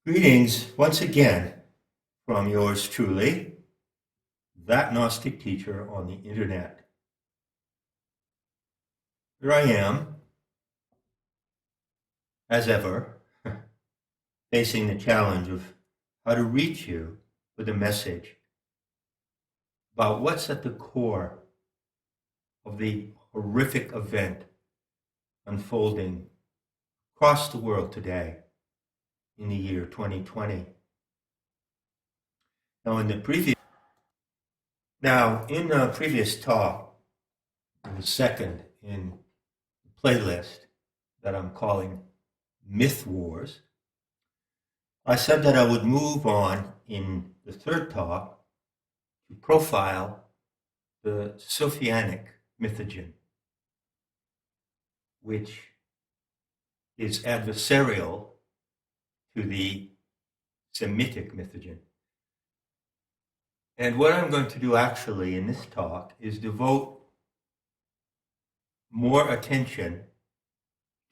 Greetings once again from yours truly, that Gnostic teacher on the internet. Here I am, as ever, facing the challenge of how to reach you with a message about what's at the core of the horrific event unfolding across the world today in the year 2020. In the previous talk, the second in the playlist that I'm calling Myth Wars, I said that I would move on in the third talk to profile the Semitic Mythogen, which is adversarial to the Semitic Mythogen. And what I'm going to do actually in this talk is devote more attention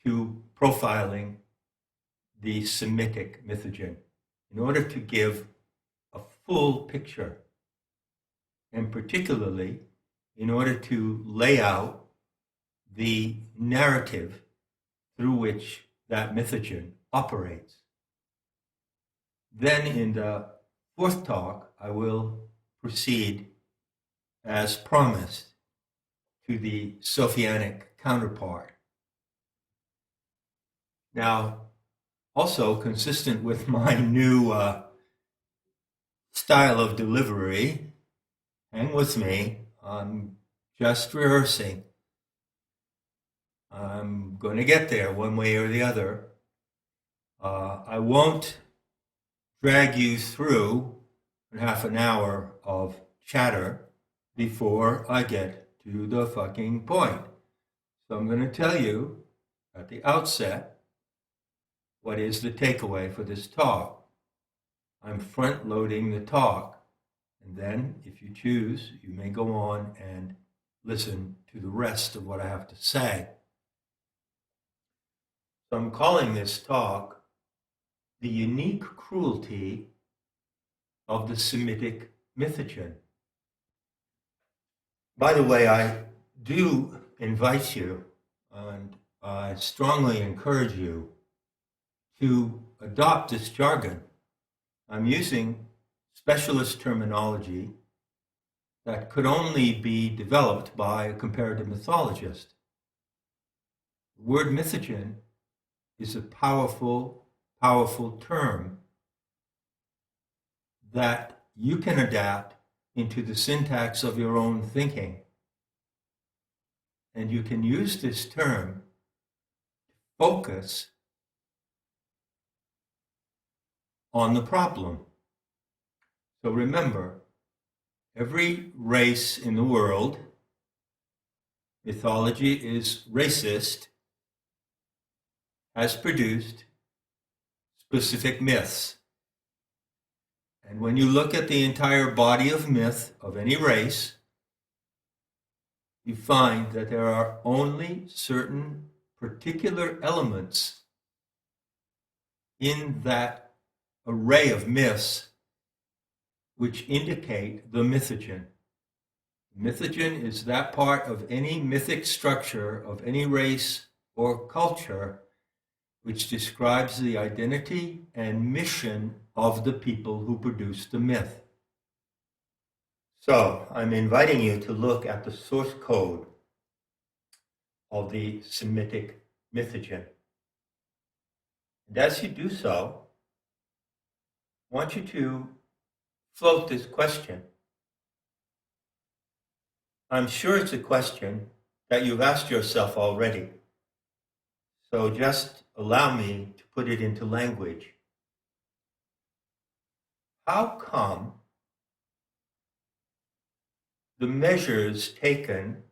to profiling the Semitic Mythogen in order to give a full picture, and particularly in order to lay out the narrative through which that mythogen operates. Then in the fourth talk, I will proceed as promised to the Sophianic counterpart. Now, also consistent with my new style of delivery, hang with me, I'm just rehearsing. I'm going to get there one way or the other. I won't drag you through half an hour of chatter before I get to the fucking point. So I'm going to tell you at the outset what is the takeaway for this talk. I'm front loading the talk, and then if you choose, you may go on and listen to the rest of what I have to say. So I'm calling this talk The Unique Cruelty of the Semitic Mythogen. By the way, I do invite you, and I strongly encourage you to adopt this jargon. I'm using specialist terminology that could only be developed by a comparative mythologist. The word mythogen is a powerful term that you can adapt into the syntax of your own thinking. And you can use this term to focus on the problem. So remember, every race in the world, mythology is racist, has produced specific myths. And when you look at the entire body of myth of any race, you find that there are only certain particular elements in that array of myths which indicate the mythogen. Mythogen is that part of any mythic structure of any race or culture which describes the identity and mission of the people who produce the myth. So I'm inviting you to look at the source code of the Semitic Mythogen. And as you do so, I want you to float this question. I'm sure it's a question that you've asked yourself already. So just allow me to put it into language. How come the measures taken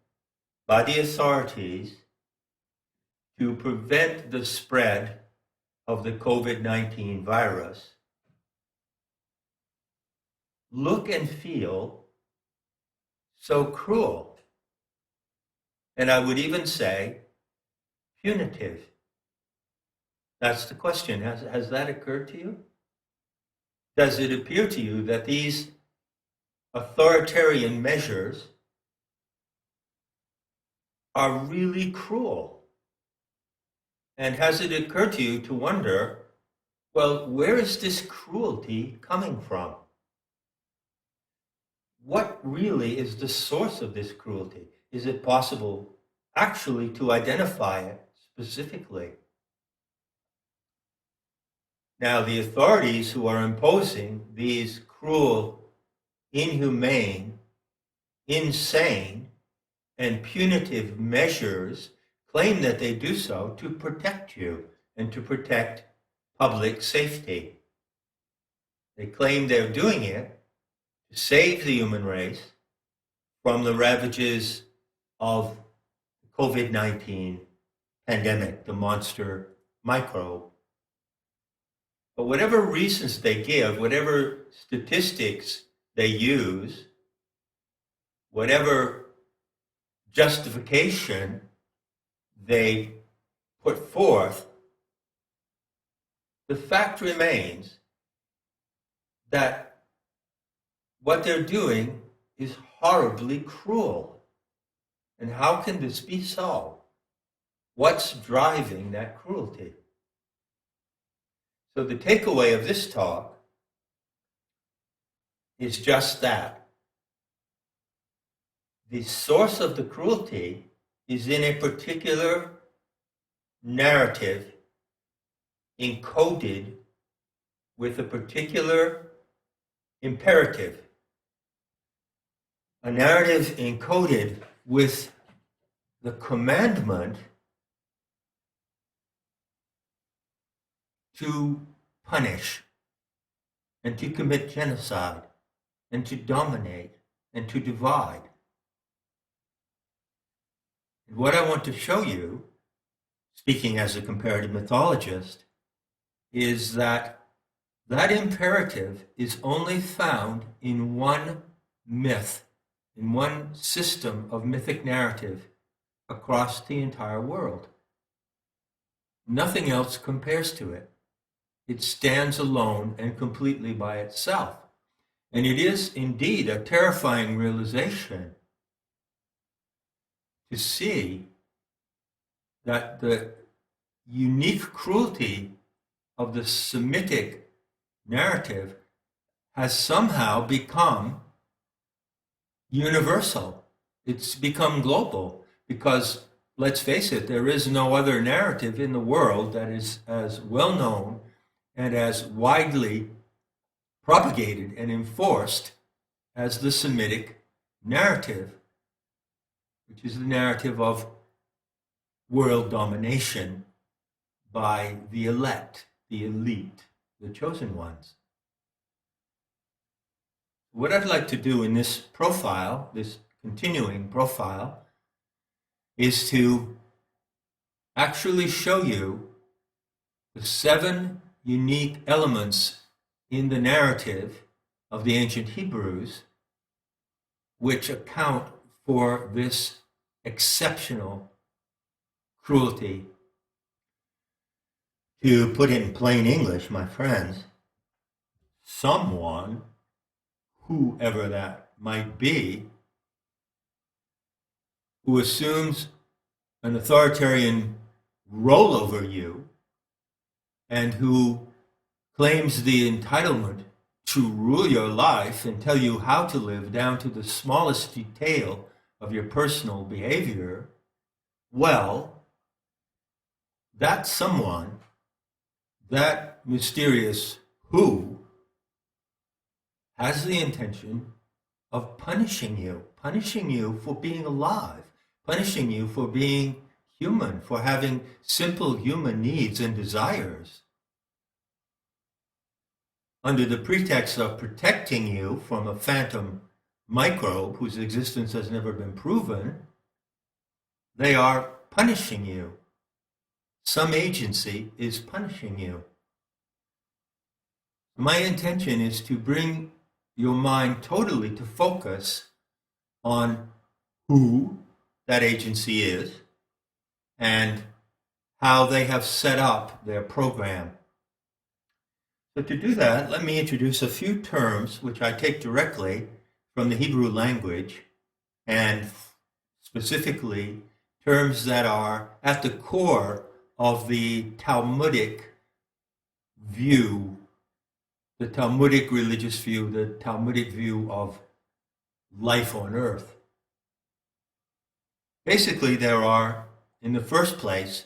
by the authorities to prevent the spread of the COVID-19 virus look and feel so cruel? And I would even say punitive. That's the question. Has that occurred to you? does it appear to you that these authoritarian measures are really cruel? And has it occurred to you to wonder, well, where is this cruelty coming from? What really is the source of this cruelty? Is it possible actually to identify it specifically? Now, the authorities who are imposing these cruel, inhumane, insane, and punitive measures claim that they do so to protect you and to protect public safety. They claim they're doing it to save the human race from the ravages of the COVID-19 pandemic, the monster microbe. But whatever reasons they give, whatever statistics they use, whatever justification they put forth, the fact remains that what they're doing is horribly cruel. And how can this be so? What's driving that cruelty? So the takeaway of this talk is just that. The source of the cruelty is in a particular narrative encoded with a particular imperative. A narrative encoded with the commandment to punish and to commit genocide and to dominate and to divide. And what I want to show you, speaking as a comparative mythologist, is that that imperative is only found in one myth, in one system of mythic narrative across the entire world. Nothing else compares to it. It stands alone and completely by itself. And it is indeed a terrifying realization to see that the unique cruelty of the Semitic narrative has somehow become universal. It's become global because, let's face it, there is no other narrative in the world that is as well known and as widely propagated and enforced as the Semitic narrative, which is the narrative of world domination by the elect, the elite, the chosen ones. What I'd like to do in this profile, this continuing profile, is to actually show you the 7 unique elements in the narrative of the ancient Hebrews which account for this exceptional cruelty. To put it in plain English, my friends, someone, whoever that might be, who assumes an authoritarian role over you and who claims the entitlement to rule your life and tell you how to live down to the smallest detail of your personal behavior, well, that someone, that mysterious who, has the intention of punishing you for being alive, punishing you for being human, for having simple human needs and desires. Under the pretext of protecting you from a phantom microbe whose existence has never been proven, they are punishing you. Some agency is punishing you. My intention is to bring your mind totally to focus on who that agency is and how they have set up their program. So to do that, let me introduce a few terms which I take directly from the Hebrew language, and specifically terms that are at the core of the Talmudic view, the Talmudic religious view, the Talmudic view of life on earth. Basically, there are, in the first place,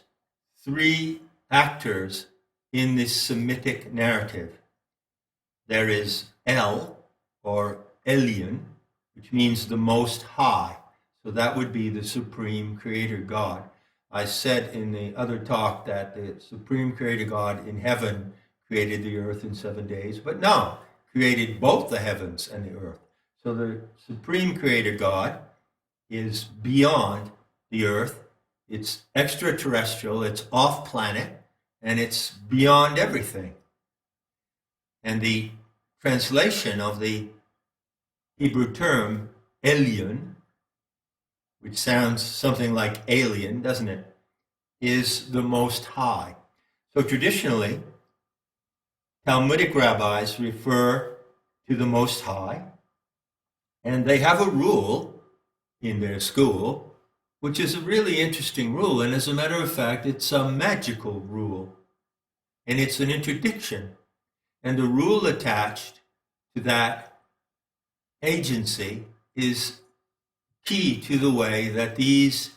three actors in this Semitic narrative. There is El, or Elyon, which means the Most High. So that would be the Supreme Creator God. I said in the other talk that the Supreme Creator God in heaven created the earth in 7 days, but no, created both the heavens and the earth. So the Supreme Creator God is beyond the earth. It's extraterrestrial, it's off planet, and it's beyond everything. And the translation of the Hebrew term Elyon, which sounds something like alien, doesn't it, is the Most High. So traditionally, Talmudic rabbis refer to the Most High, and they have a rule in their school, which is a really interesting rule. And as a matter of fact, it's a magical rule, and it's an interdiction. And the rule attached to that agency is key to the way that these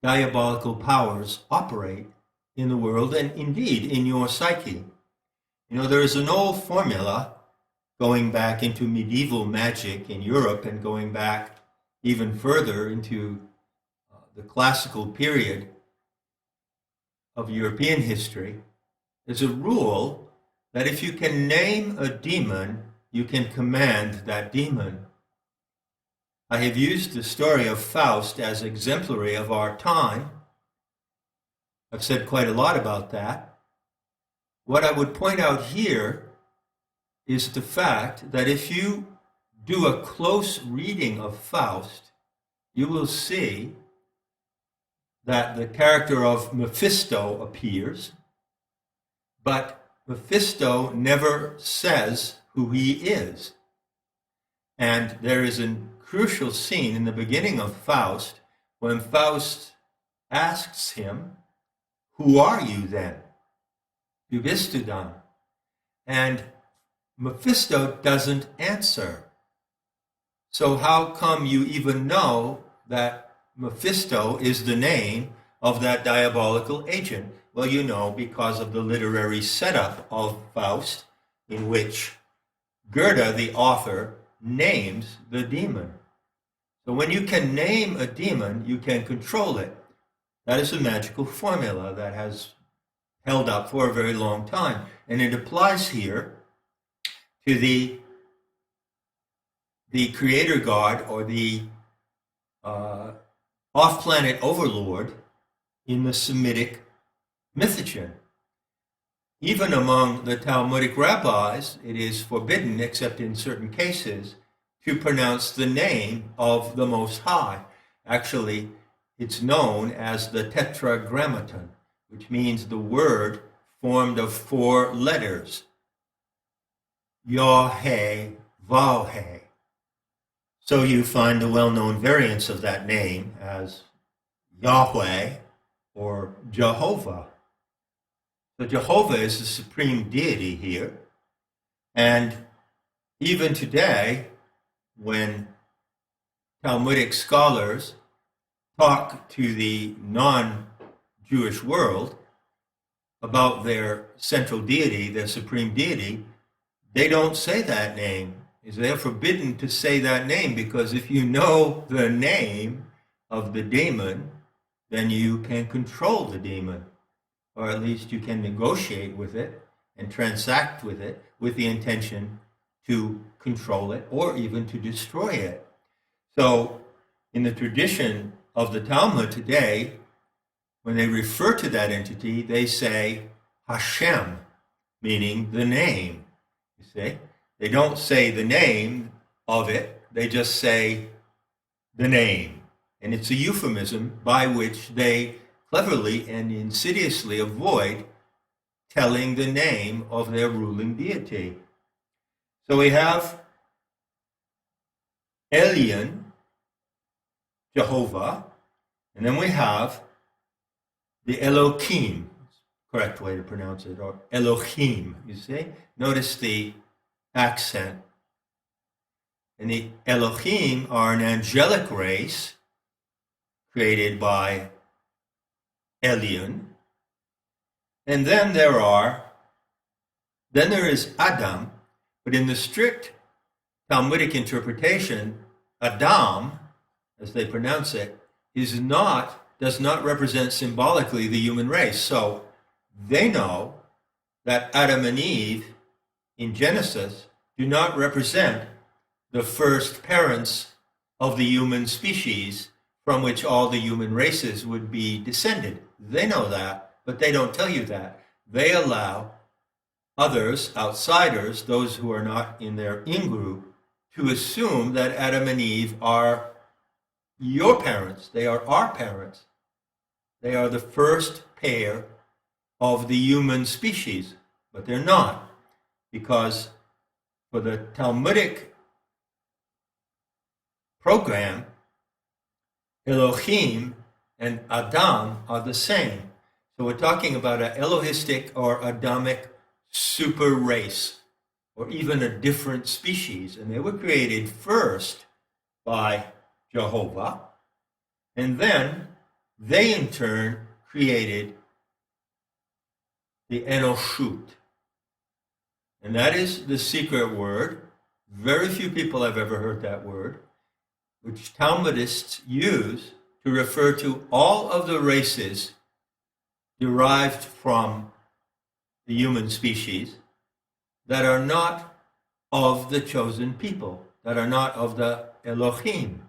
diabolical powers operate in the world, and indeed in your psyche. You know, there is an old formula going back into medieval magic in Europe and going back even further into the classical period of European history. There's a rule that if you can name a demon, you can command that demon. I have used the story of Faust as exemplary of our time. I've said quite a lot about that. What I would point out here is the fact that if you do a close reading of Faust, you will see that the character of Mephisto appears, but Mephisto never says who he is. And there is a crucial scene in the beginning of Faust when Faust asks him, "Who are you then? Du bist du dann?" And Mephisto doesn't answer. So how come you even know that Mephisto is the name of that diabolical agent? Well, you know, because of the literary setup of Faust, in which Goethe, the author, names the demon. So when you can name a demon, you can control it. That is a magical formula that has held up for a very long time. And it applies here to the creator god, or the off-planet overlord in the Semitic Mythogen. Even among the Talmudic rabbis, it is forbidden, except in certain cases, to pronounce the name of the Most High. Actually, it's known as the Tetragrammaton, which means the word formed of 4 letters. Yod-He, Vav-He. So you find the well-known variants of that name as Yahweh or Jehovah. So Jehovah is the supreme deity here. And even today, when Talmudic scholars talk to the non-Jewish world about their central deity, their supreme deity, they don't say that name. They're forbidden to say that name, because if you know the name of the demon, then you can control the demon, or at least you can negotiate with it and transact with it with the intention to control it or even to destroy it. So in the tradition of the Talmud today, when they refer to that entity, they say Hashem, meaning the name. You see? They don't say the name of it, they just say the name. And it's a euphemism by which they cleverly and insidiously avoid telling the name of their ruling deity. So we have Elyon, Jehovah, and then we have the Elohim, correct way to pronounce it, or Elohim, you see? Notice the accent. And the Elohim are an angelic race created by Elyon. And then there is Adam, but in the strict Talmudic interpretation, Adam, as they pronounce it, does not represent symbolically the human race. So they know that Adam and Eve in Genesis do not represent the first parents of the human species from which all the human races would be descended. They know that, but they don't tell you that. They allow others, outsiders, those who are not in their in-group, to assume that Adam and Eve are your parents. They are our parents. They are the first pair of the human species, but they're not, because for the Talmudic program, Elohim and Adam are the same. So we're talking about an Elohistic or Adamic super race, or even a different species. And they were created first by Jehovah, and then they in turn created the Enoshut. And that is the secret word. Very few people have ever heard that word, which Talmudists use to refer to all of the races derived from the human species that are not of the chosen people, that are not of the Elohim.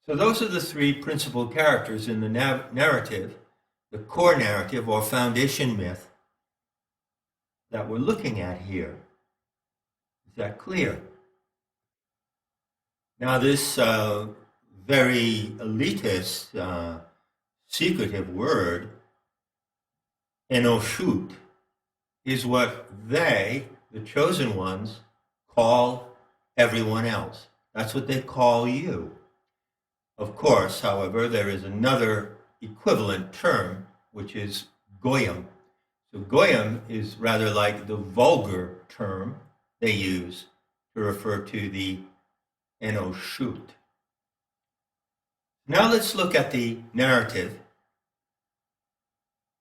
So those are the three principal characters in the narrative, the core narrative or foundation myth that we're looking at here. Is that clear? Now this very elitist, secretive word, Enoshut, is what they, the chosen ones, call everyone else. That's what they call you. Of course, however, there is another equivalent term, which is goyim. So goyim is rather like the vulgar term they use to refer to the Enoshut. Now let's look at the narrative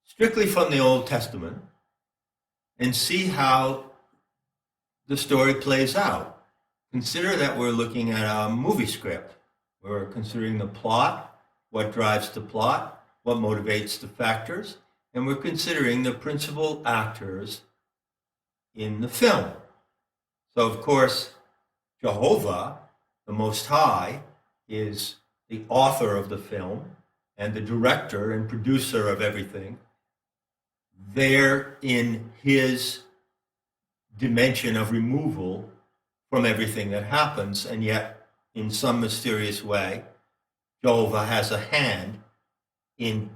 strictly from the Old Testament and see how the story plays out. Consider that we're looking at a movie script. We're considering the plot, what drives the plot, what motivates the factors, and we're considering the principal actors in the film. So, of course, Jehovah, the Most High, is the author of the film and the director and producer of everything. They're in his dimension of removal from everything that happens, and yet in some mysterious way, Jehovah has a hand in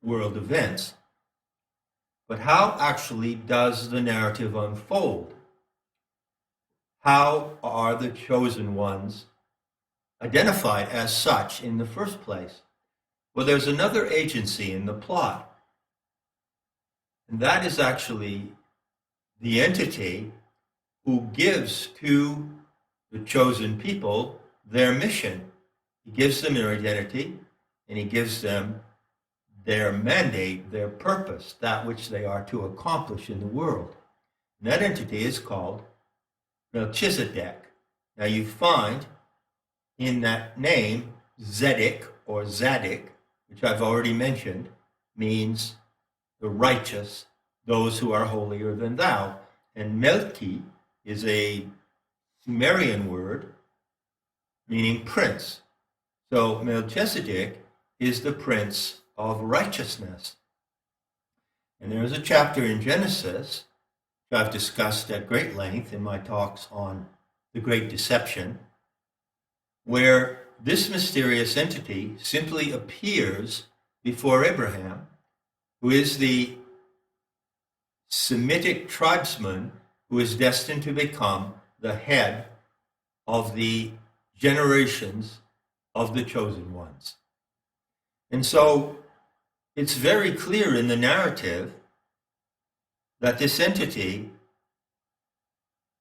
world events. But how actually does the narrative unfold? How are the chosen ones identified as such in the first place? Well, there's another agency in the plot, and that is actually the entity who gives to the chosen people their mission. He gives them their identity, and he gives them their mandate, their purpose, that which they are to accomplish in the world. And that entity is called Melchizedek. Now you find in that name Zedek or Zadik, which I've already mentioned, means the righteous, those who are holier than thou. And Melchi is a Sumerian word meaning prince. So Melchizedek is the prince of righteousness. And there is a chapter in Genesis, which I've discussed at great length in my talks on the Great Deception, where this mysterious entity simply appears before Abraham, who is the Semitic tribesman who is destined to become the head of the generations of the chosen ones. And so it's very clear in the narrative that this entity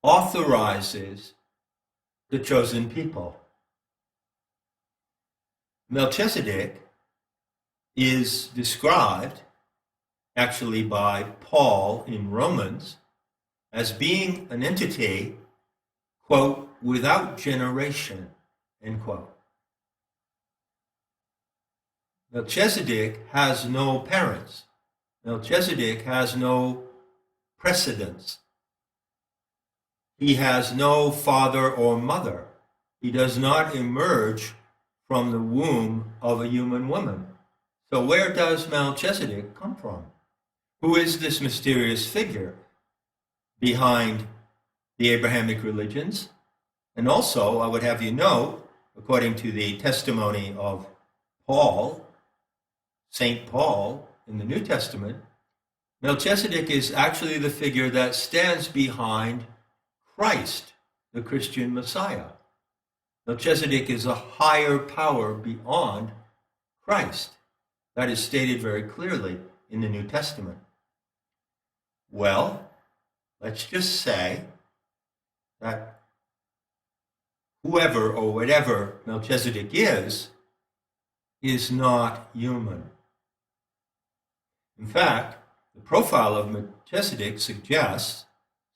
authorizes the chosen people. Melchizedek is described actually by Paul in Romans as being an entity, quote, without generation, end quote. Melchizedek has no parents. Melchizedek has no precedents. He has no father or mother. He does not emerge from the womb of a human woman. So where does Melchizedek come from? Who is this mysterious figure behind the Abrahamic religions? And also, I would have you know, according to the testimony of Paul, St. Paul in the New Testament, Melchizedek is actually the figure that stands behind Christ, the Christian Messiah. Melchizedek is a higher power beyond Christ. That is stated very clearly in the New Testament. Well, let's just say that whoever or whatever Melchizedek is not human. In fact, the profile of Melchizedek suggests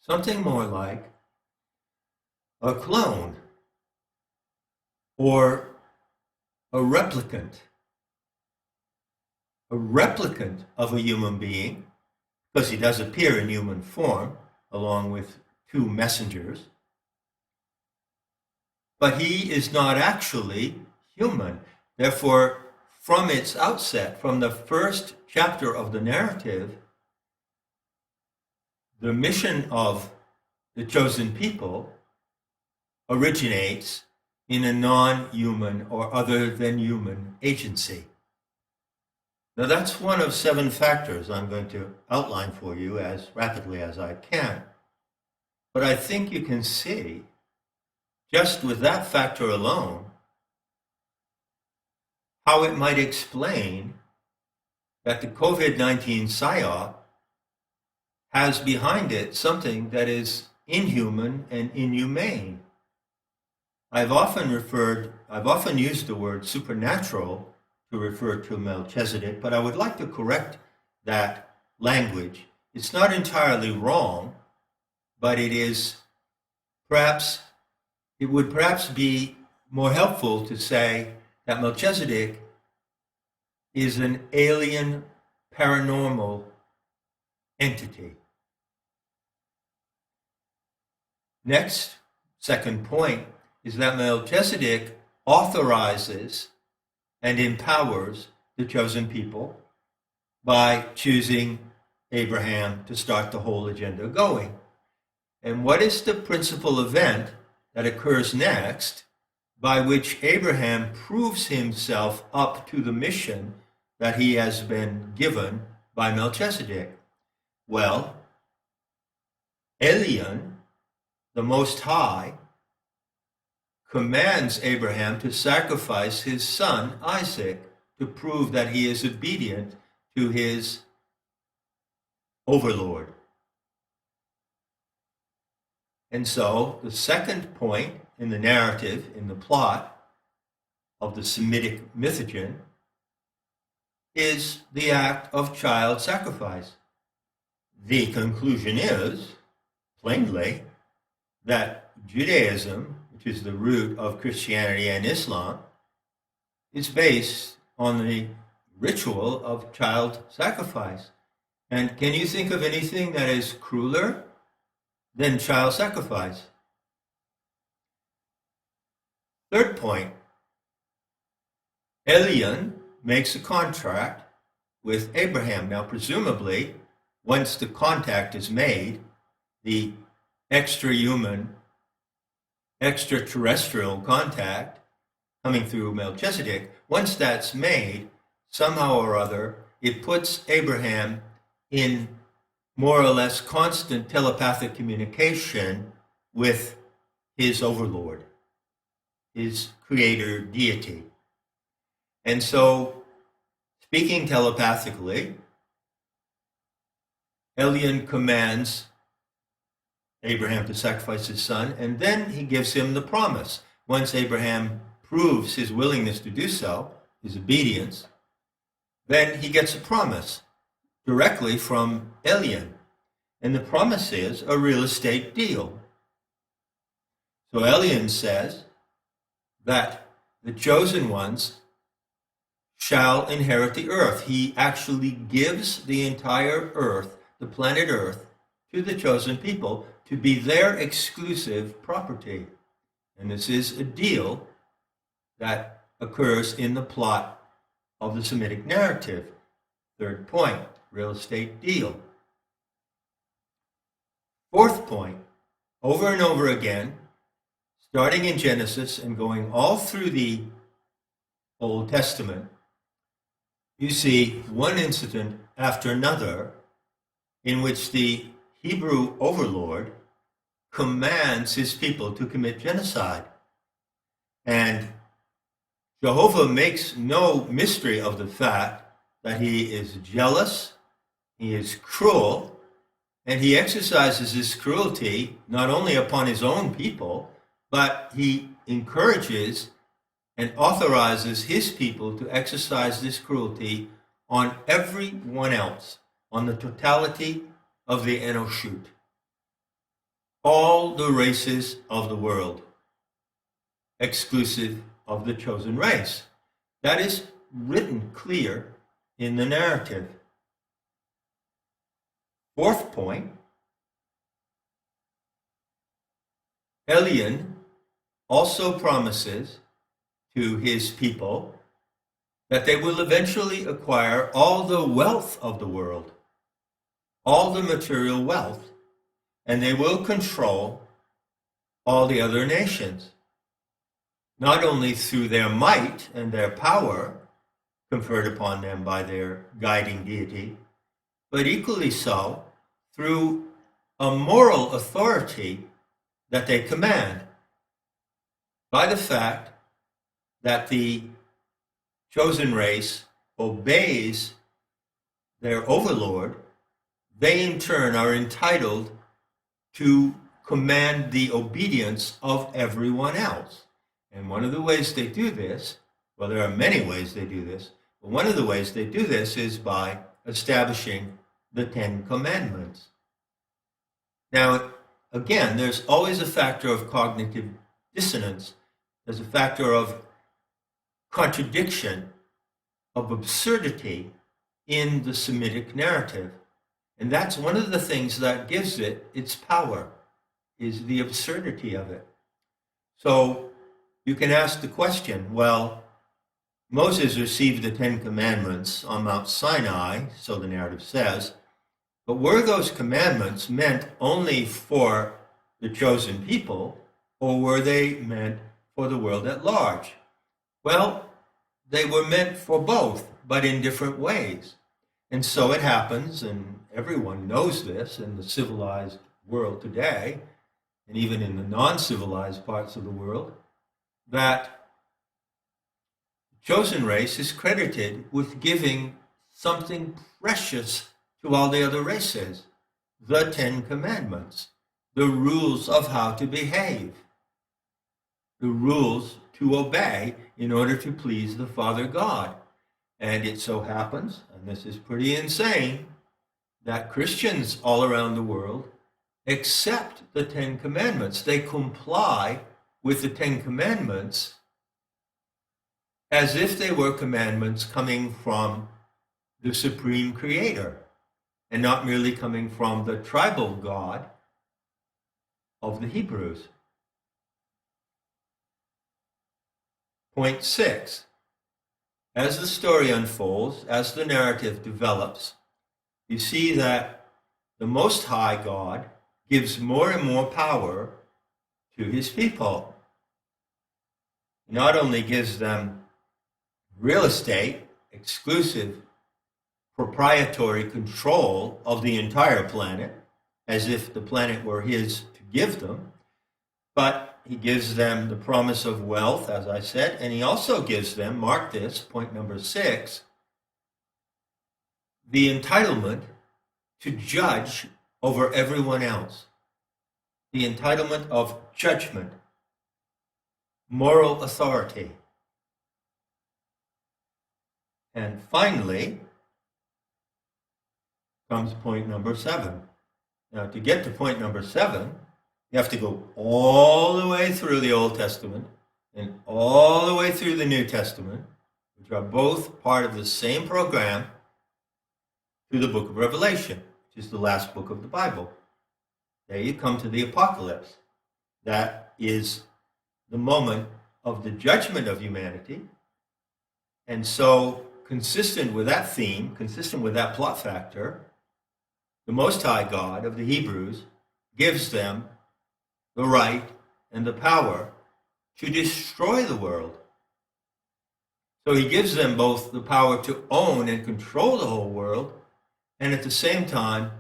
something more like a clone or a replicant of a human being, because he does appear in human form along with two messengers, but he is not actually human. Therefore, from its outset, from the first chapter of the narrative, the mission of the chosen people originates in a non-human or other than human agency. Now that's one of 7 factors I'm going to outline for you as rapidly as I can. But I think you can see, just with that factor alone, how it might explain that the COVID-19 psyop has behind it something that is inhuman and inhumane. I've often used the word supernatural to refer to Melchizedek, but I would like to correct that language. It's not entirely wrong, but it would perhaps be more helpful to say that Melchizedek is an alien paranormal entity. Next, second point, is that Melchizedek authorizes and empowers the chosen people by choosing Abraham to start the whole agenda going. And what is the principal event that occurs next by which Abraham proves himself up to the mission that he has been given by Melchizedek? Well, Elion, the Most High, commands Abraham to sacrifice his son Isaac to prove that he is obedient to his overlord. And so the second point in the narrative, in the plot of the Semitic Mythogen, is the act of child sacrifice. The conclusion is, plainly, that Judaism, which is the root of Christianity and Islam, is based on the ritual of child sacrifice. And can you think of anything that is crueler than child sacrifice? Third point, Elion makes a contract with Abraham. Now, presumably, once the contact is made, the extra-human, extraterrestrial contact coming through Melchizedek, once that's made, somehow or other, it puts Abraham in more or less constant telepathic communication with his overlord, his creator deity. And so, speaking telepathically, Elion commands Abraham to sacrifice his son, and then he gives him the promise. Once Abraham proves his willingness to do so, his obedience, then he gets a promise directly from Elion. And the promise is a real estate deal. So Elion says that the chosen ones shall inherit the earth. He actually gives the entire earth, the planet Earth, to the chosen people to be their exclusive property. And this is a deal that occurs in the plot of the Semitic narrative. Third point, real estate deal. Fourth point, over and over again, starting in Genesis and going all through the Old Testament, you see one incident after another in which the Hebrew overlord commands his people to commit genocide. And Jehovah makes no mystery of the fact that he is jealous, he is cruel, and he exercises his cruelty not only upon his own people, but he encourages and authorizes his people to exercise this cruelty on everyone else, on the totality of the Enoshut, all the races of the world, exclusive of the chosen race. That is written clear in the narrative. Fourth point, Elion also promises to his people that they will eventually acquire all the wealth of the world, all the material wealth, and they will control all the other nations, not only through their might and their power conferred upon them by their guiding deity, but equally so through a moral authority that they command by the fact that the chosen race obeys their overlord. They in turn are entitled to command the obedience of everyone else. And one of the ways they do this, well, there are many ways they do this, but one of the ways they do this is by establishing the Ten Commandments. Now, again, there's always a factor of cognitive dissonance. There's a factor of contradiction, of absurdity in the Semitic narrative. And that's one of the things that gives it its power, is the absurdity of it. So you can ask the question, well, Moses received the Ten Commandments on Mount Sinai, so the narrative says, but were those commandments meant only for the chosen people, or were they meant for the world at large? Well, they were meant for both, but in different ways. And so it happens, and everyone knows this in the civilized world today, and even in the non-civilized parts of the world, that the chosen race is credited with giving something precious to all the other races, the Ten Commandments, the rules of how to behave, the rules to obey in order to please the Father God. And it so happens, and this is pretty insane, that Christians all around the world accept the Ten Commandments. They comply with the Ten Commandments as if they were commandments coming from the Supreme Creator and not merely coming from the tribal God of the Hebrews. Point 6. As the story unfolds, as the narrative develops, you see that the Most High God gives more and more power to his people. He not only gives them real estate, exclusive proprietary control of the entire planet, as if the planet were his to give them. But he gives them the promise of wealth, as I said, and he also gives them, mark this, point number 6, the entitlement to judge over everyone else. The entitlement of judgment, moral authority. And finally, comes point number 7. Now, to get to point number 7, you have to go all the way through the Old Testament and all the way through the New Testament, which are both part of the same program, to the book of Revelation, which is the last book of the Bible. There you come to the apocalypse. That is the moment of the judgment of humanity. And so, consistent with that theme, consistent with that plot factor, the Most High God of the Hebrews gives them the right and the power to destroy the world. So he gives them both the power to own and control the whole world, and at the same time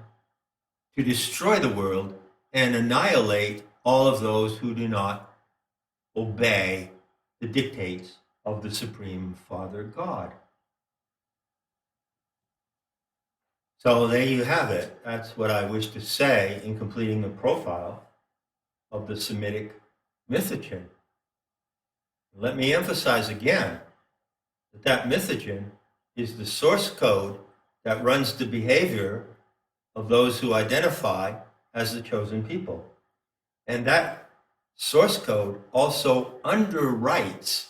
to destroy the world and annihilate all of those who do not obey the dictates of the Supreme Father God. So there you have it. That's what I wish to say in completing the profile of the Semitic Mythogen. Let me emphasize again that Mythogen is the source code that runs the behavior of those who identify as the chosen people. And that source code also underwrites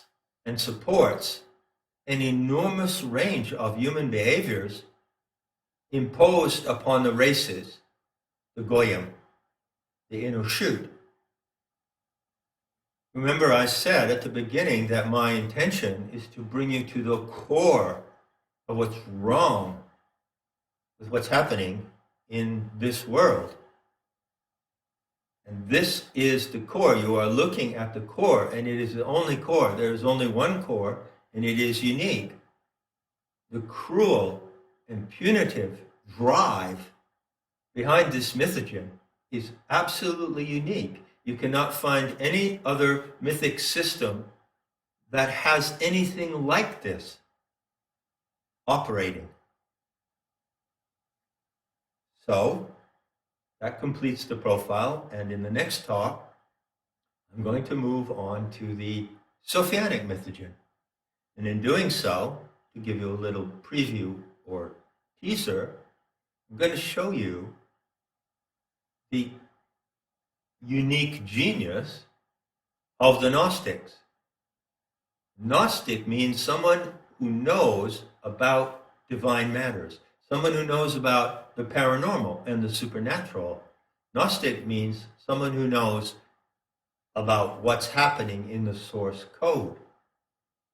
and supports an enormous range of human behaviors imposed upon the races, the Goyim, the Enoshut. Remember, I said at the beginning that my intention is to bring you to the core of what's wrong with what's happening in this world. And this is the core. You are looking at the core, and it is the only core. There is only one core, and it is unique. The cruel and punitive drive behind this mythogen is absolutely unique. You cannot find any other mythic system that has anything like this operating. So that completes the profile, and in the next talk, I'm going to move on to the Sophianic Mythogen. And in doing so, to give you a little preview or teaser, I'm going to show you the unique genius of the Gnostics. Gnostic means someone who knows about divine matters, someone who knows about the paranormal and the supernatural. Gnostic means someone who knows about what's happening in the source code.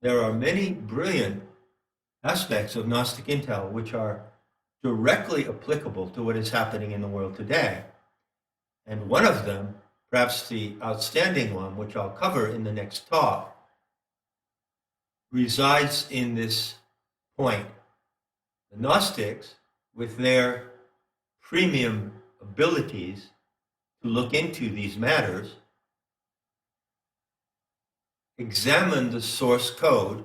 There are many brilliant aspects of Gnostic intel which are directly applicable to what is happening in the world today. And one of them, perhaps the outstanding one, which I'll cover in the next talk, resides in this point. The Gnostics, with their premium abilities to look into these matters, examine the source code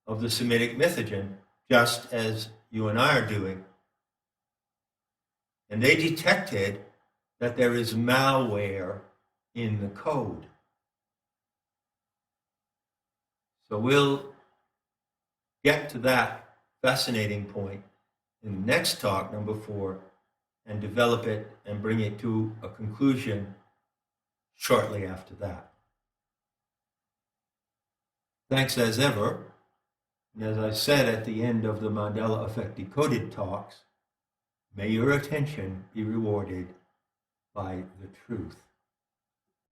of the Semitic Mythogen, just as you and I are doing. And they detected that there is malware in the code. So we'll get to that fascinating point in the next talk, number 4, and develop it and bring it to a conclusion shortly after that. Thanks as ever. And as I said at the end of the Mandela Effect Decoded talks, may your attention be rewarded by the truth.